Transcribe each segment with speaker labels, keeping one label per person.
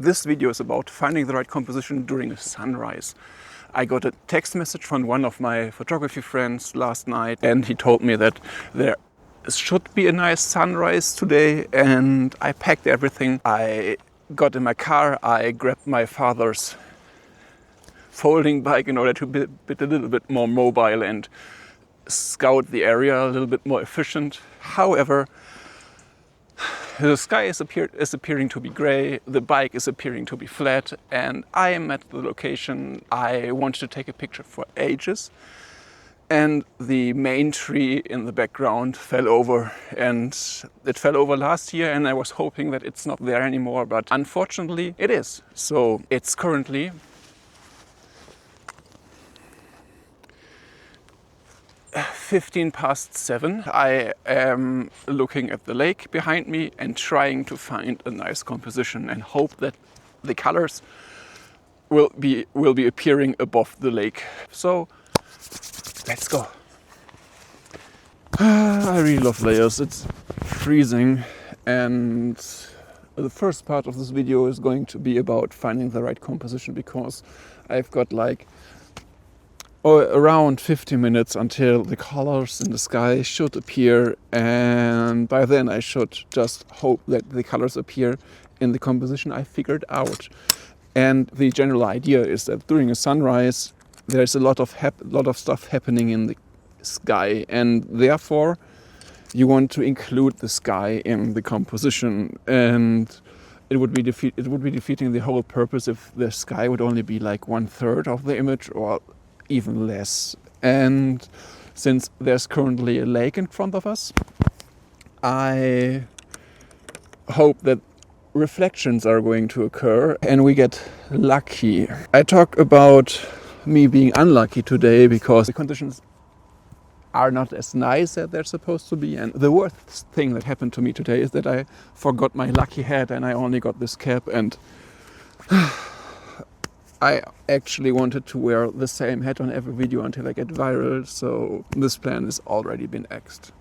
Speaker 1: This video is about finding the right composition during a sunrise. I got a text message from one of my photography friends last night, and he told me that there should be a nice sunrise today, and I packed everything. I got in my car, I grabbed my father's folding bike in order to be a little bit more mobile and scout the area a little bit more efficient. However, the sky is appearing to be grey, the bike is appearing to be flat, and I am at the location I wanted to take a picture for ages. And the main tree in the background fell over, and it fell over last year, and I was hoping that it's not there anymore, but unfortunately it is. So it's currently 7:15. I am looking at the lake behind me and trying to find a nice composition and hope that the colors will be appearing above the lake. So let's go. I really love layers. It's freezing, and the first part of this video is going to be about finding the right composition, because I've got around 50 minutes until the colors in the sky should appear, and by then I should just hope that the colors appear in the composition I figured out. And the general idea is that during a sunrise there's a lot of stuff happening in the sky, and therefore you want to include the sky in the composition, and it would be defeating the whole purpose if the sky would only be like 1/3 of the image or even less. And since there's currently a lake in front of us, I hope that reflections are going to occur and we get lucky. I talk about me being unlucky today because the conditions are not as nice as they're supposed to be, and the worst thing that happened to me today is that I forgot my lucky hat and I only got this cap, and I actually wanted to wear the same hat on every video until I get viral, so this plan has already been axed.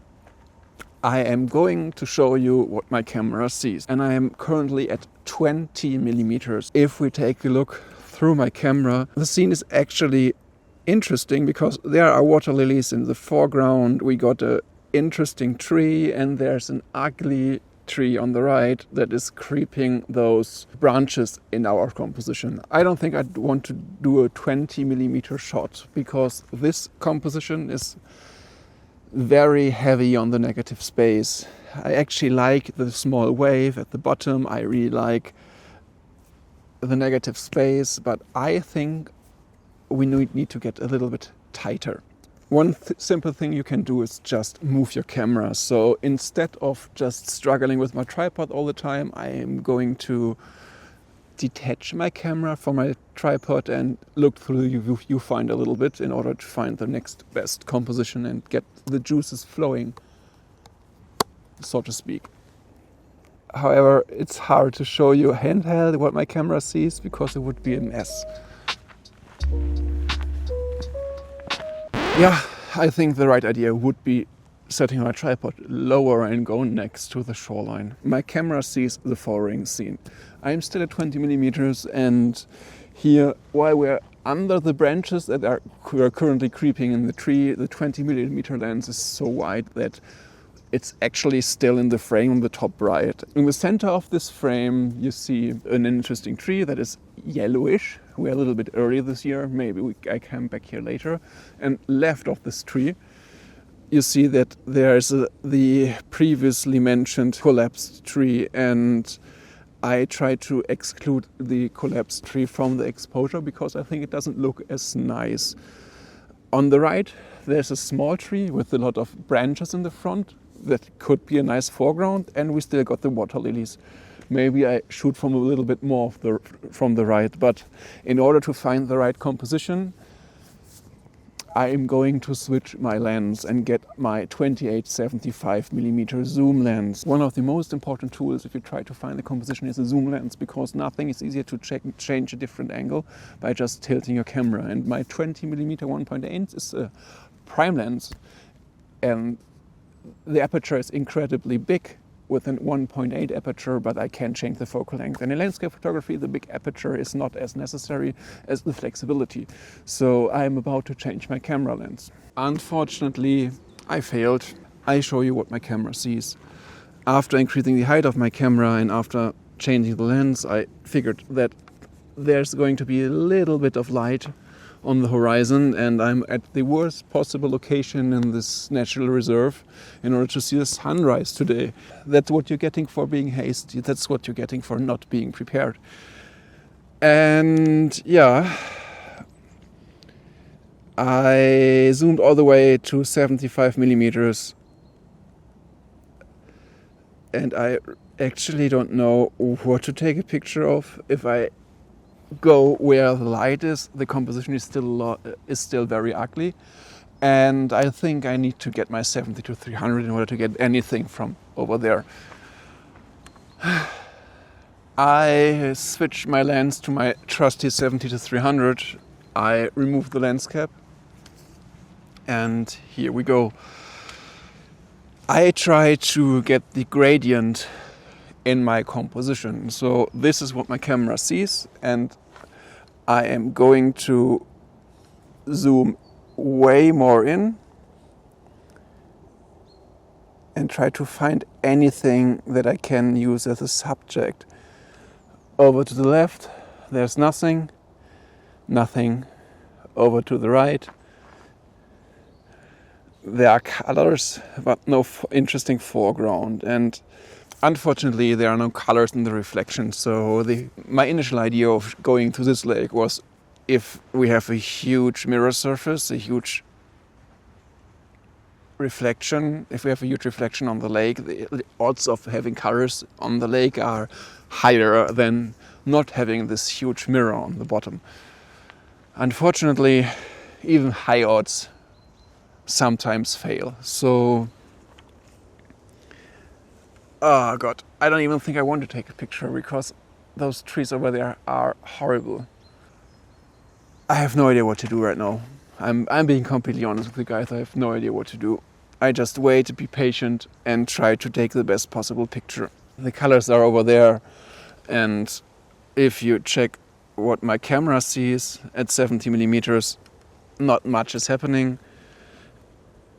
Speaker 1: I am going to show you what my camera sees, and I am currently at 20 millimeters. If we take a look through my camera, the scene is actually interesting because there are water lilies in the foreground, we got an interesting tree, and there's an ugly tree on the right that is creeping those branches in our composition. I don't think I'd want to do a 20 millimeter shot because this composition is very heavy on the negative space. I actually like the small wave at the bottom, I really like the negative space, but I think we need to get a little bit tighter. One simple thing you can do is just move your camera. So instead of just struggling with my tripod all the time, I am going to detach my camera from my tripod and look through the viewfinder a little bit in order to find the next best composition and get the juices flowing, so to speak. However, it's hard to show you handheld what my camera sees because it would be a mess. Yeah, I think the right idea would be setting my tripod lower and going next to the shoreline. My camera sees the following scene. I'm still at 20 millimeters, and here, while we're under the branches that are currently creeping in the tree, the 20 millimeter lens is so wide that it's actually still in the frame on the top right. In the center of this frame, you see an interesting tree that is yellowish. We're a little bit early this year, maybe I come back here later. And left of this tree, you see that there's the previously mentioned collapsed tree, and I try to exclude the collapsed tree from the exposure because I think it doesn't look as nice. On the right, there's a small tree with a lot of branches in the front that could be a nice foreground, and we still got the water lilies. Maybe I shoot from a little bit more from the right, but in order to find the right composition, I am going to switch my lens and get my 28-75 millimeter zoom lens. One of the most important tools if you try to find the composition is a zoom lens, because nothing is easier to change a different angle by just tilting your camera. And my 20 millimeter 1.8 is a prime lens, and the aperture is incredibly big, with an 1.8 aperture, but I can change the focal length. And in landscape photography, the big aperture is not as necessary as the flexibility. So I'm about to change my camera lens. Unfortunately, I failed. I show you what my camera sees. After increasing the height of my camera and after changing the lens, I figured that there's going to be a little bit of light on the horizon, and I'm at the worst possible location in this natural reserve in order to see the sunrise today. That's what you're getting for being hasty. That's what you're getting for not being prepared. And yeah, I zoomed all the way to 75 millimeters, and I actually don't know what to take a picture of. If I go where the light is, the composition is still very ugly, and I think I need to get my 70 to 300 in order to get anything from over there. I switched my lens to my trusty 70 to 300. I removed the lens cap, and here we go. I try to get the gradient in my composition. So this is what my camera sees, and I am going to zoom way more in and try to find anything that I can use as a subject. Over to the left, there's nothing. Over to the right, there are colors, but no interesting foreground. And unfortunately, there are no colors in the reflection. So my initial idea of going to this lake was, if we have a huge mirror surface, a huge reflection, if we have a huge reflection on the lake, the odds of having colors on the lake are higher than not having this huge mirror on the bottom. Unfortunately, even high odds sometimes fail. So oh God, I don't even think I want to take a picture because those trees over there are horrible. I have no idea what to do right now. I'm being completely honest with you guys. I have no idea what to do. I just wait, be patient, and try to take the best possible picture. The colors are over there, and if you check what my camera sees at 70 millimeters, not much is happening.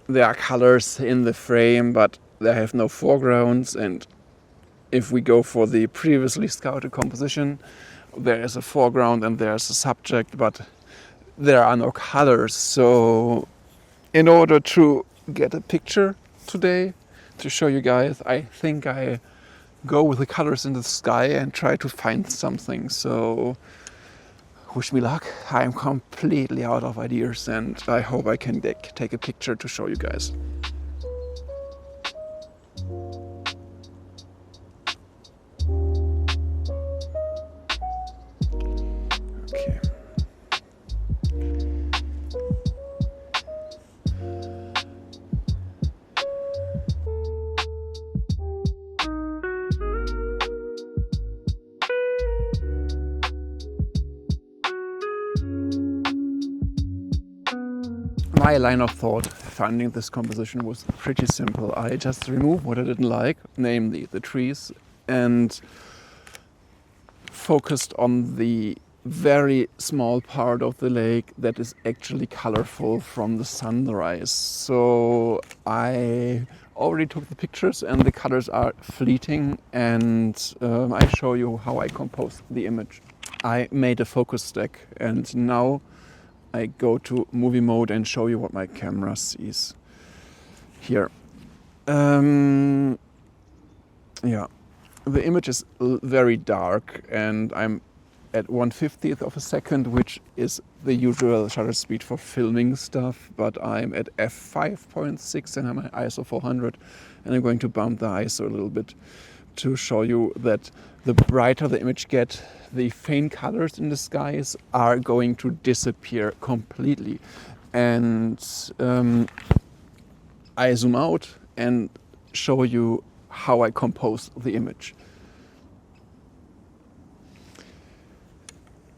Speaker 1: There are colors in the frame, but they have no foregrounds, and if we go for the previously scouted composition, there is a foreground and there's a subject, but there are no colors. So in order to get a picture today to show you guys, I think I go with the colors in the sky and try to find something. So wish me luck. I'm completely out of ideas, and I hope I can take a picture to show you guys. Okay. My line of thought finding this composition was pretty simple. I just removed what I didn't like, namely the trees, and focused on the very small part of the lake that is actually colorful from the sunrise. So I already took the pictures and the colors are fleeting, and I show you how I composed the image. I made a focus stack, and now I go to movie mode and show you what my camera sees. Here. Yeah, the image is very dark, and I'm at 1/50th of a second, which is the usual shutter speed for filming stuff, but I'm at f5.6 and I'm at ISO 400, and I'm going to bump the ISO a little bit to show you that the brighter the image gets, the faint colors in the skies are going to disappear completely. And I zoom out and show you how I compose the image.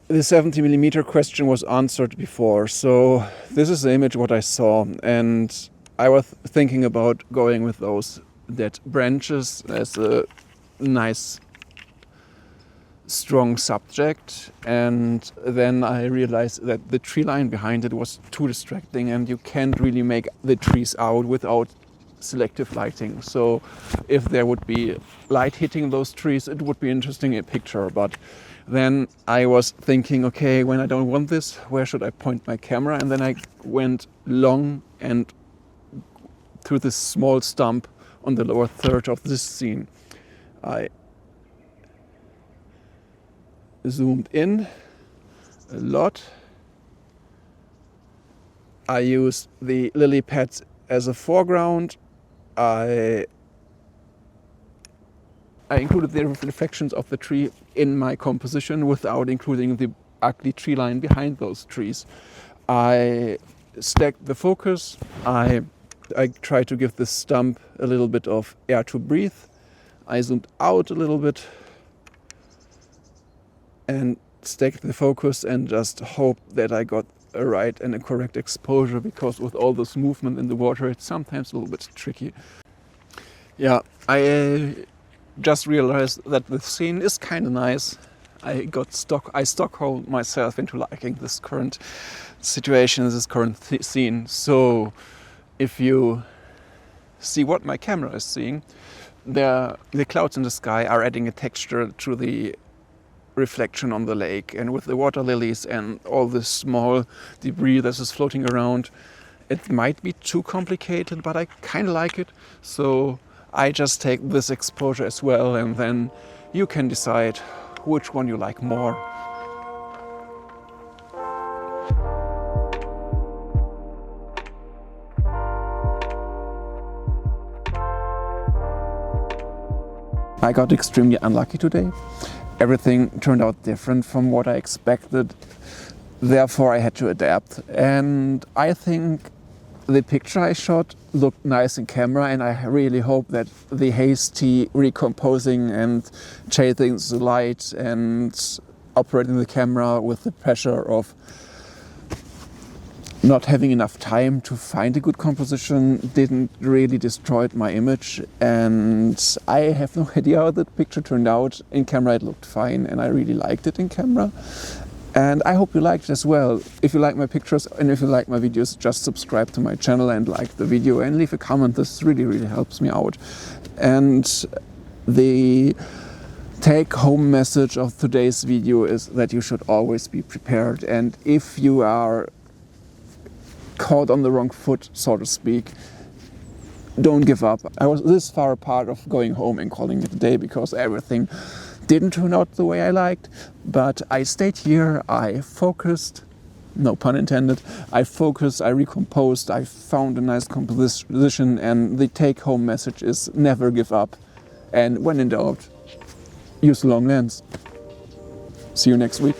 Speaker 1: The 70 millimeter question was answered before, so this is the image what I saw, and I was thinking about going with those dead branches as a nice strong subject, and then I realized that the tree line behind it was too distracting and you can't really make the trees out without selective lighting. So if there would be light hitting those trees, it would be interesting in picture. But then I was thinking, okay, when I don't want this, where should I point my camera? And then I went long and through this small stump on the lower third of this scene. I zoomed in a lot. I used the lily pads as a foreground. I included the reflections of the tree in my composition without including the ugly tree line behind those trees. I stacked the focus. I tried to give the stump a little bit of air to breathe. I zoomed out a little bit and stacked the focus and just hoped that I got a right and a correct exposure, because with all this movement in the water it's sometimes a little bit tricky. Yeah, I just realized that the scene is kind of nice. I Stockholmed myself into liking this current situation, this current scene. So if you see what my camera is seeing, the clouds in the sky are adding a texture to the reflection on the lake, and with the water lilies and all this small debris that is floating around, it might be too complicated, but I kind of like it. So I just take this exposure as well, and then you can decide which one you like more. I got extremely unlucky today. Everything turned out different from what I expected. Therefore, I had to adapt. And I think the picture I shot looked nice in camera, and I really hope that the hasty recomposing and chasing the light and operating the camera with the pressure of not having enough time to find a good composition didn't really destroy my image. And I have no idea how the picture turned out. In camera it looked fine, and I really liked it in camera. And I hope you liked it as well. If you like my pictures and if you like my videos, just subscribe to my channel and like the video and leave a comment. This really helps me out. And the take-home message of today's video is that you should always be prepared. And if you are caught on the wrong foot, so to speak, don't give up. I was this far apart of going home and calling it a day because everything didn't turn out the way I liked, but I stayed here, I focused, no pun intended, I focused, I recomposed, I found a nice composition, and the take-home message is never give up, and when in doubt, use a long lens. See you next week.